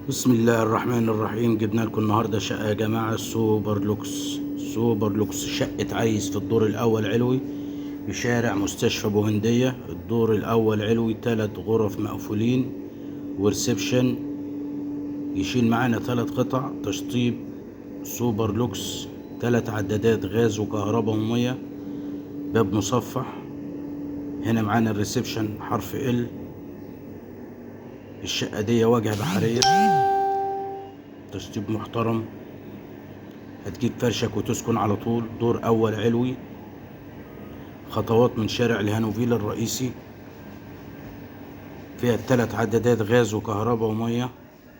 بسم الله الرحمن الرحيم. جبنا لكم النهارده شقه يا جماعه سوبر لوكس شقه عايز في الدور الاول علوي بشارع مستشفى بوهنديه. الدور الاول علوي 3 غرف مقفولين وريسبشن يشيل معانا 3 قطع تشطيب. سوبر لوكس 3 عدادات غاز وكهرباء وميه، باب مصفح. هنا معانا الريسبشن حرف ال. الشقه دي واجهه بحريه، تشطيب محترم. هتجيب فرشك وتسكن على طول. دور اول علوي، خطوات من شارع الهانوفيل الرئيسي. فيها 3 عدادات غاز وكهرباء وميه.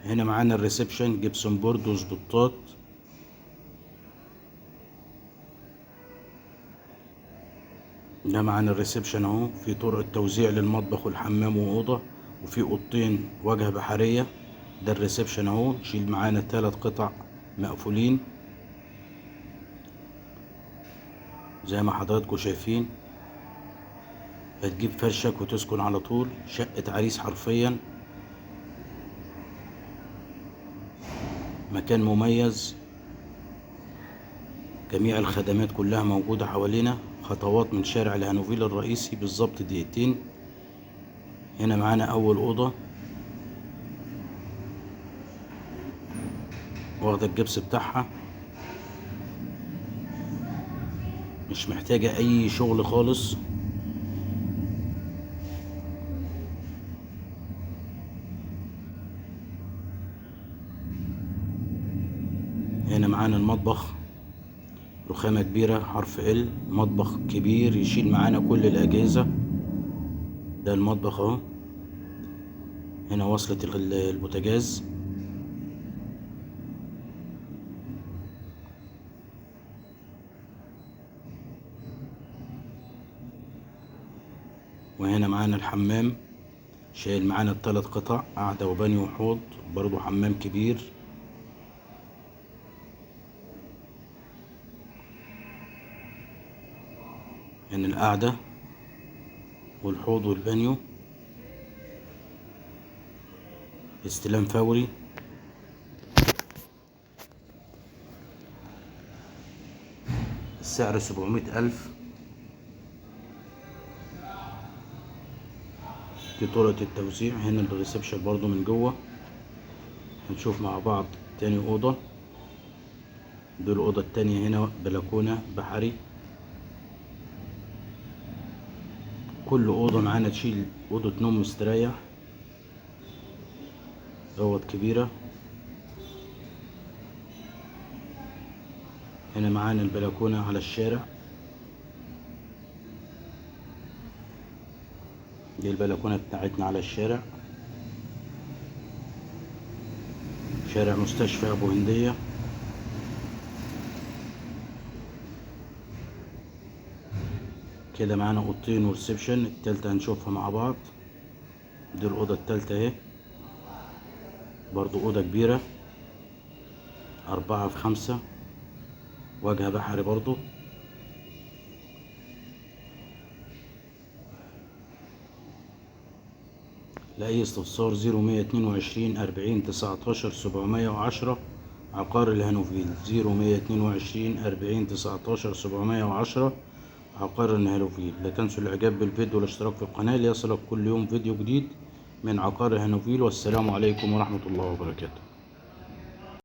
هنا معانا الريسبشن جبسون بورد وسبوتات. ده معانا الريسبشن اهو. في طرق التوزيع للمطبخ والحمام واوضه، وفي اوضتين واجهه بحريه. ده الريسبشن اهو، يشيل معانا 3 قطع مقفولين زي ما حضراتكم شايفين. هتجيب فرشك وتسكن على طول. شقة عريس حرفيا، مكان مميز، جميع الخدمات كلها موجودة حوالينا. خطوات من شارع الهانوفيل الرئيسي بالظبط دقيقتين. هنا معانا أول أوضة واخدة الجبس بتاعها، مش محتاجة أي شغل خالص. هنا معانا المطبخ، رخامة كبيرة حرف ال. مطبخ كبير يشيل معانا كل الأجهزة. ده المطبخ اهو. هنا وصلة البوتاجاز. وهنا معانا الحمام، شايل معانا ال3 قطع، قعدة وبانيو وحوض، برضو حمام كبير. هنا القعدة والحوض والبانيو، استلام فوري. السعر 700,000. دي طرقة التوزيع. هنا الريسبشن برضو من جوه. هنشوف مع بعض تاني أوضة. دي الأوضة التانية. هنا بلكونة بحري. كل أوضة معانا تشيل أوضة نوم مستريح، أوض كبيرة. هنا معانا البلكونة على الشارع. دي البلكونة بتاعتنا على الشارع، شارع مستشفى أبو هندية. كده معانا أوضتين وريسبشن. التالتة هنشوفها مع بعض. دي الأوضة التالتة اهي، برضو أوضة كبيرة 4 في 5، واجهة بحري برضو. لأي استفسار 0122 40 19 710. عقار الهانوفيل 0122 40 19 710. عقار الهانوفيل. لا تنسوا الإعجاب بالفيديو والاشتراك في القناة ليصلك كل يوم فيديو جديد من عقار الهانوفيل. والسلام عليكم ورحمة الله وبركاته.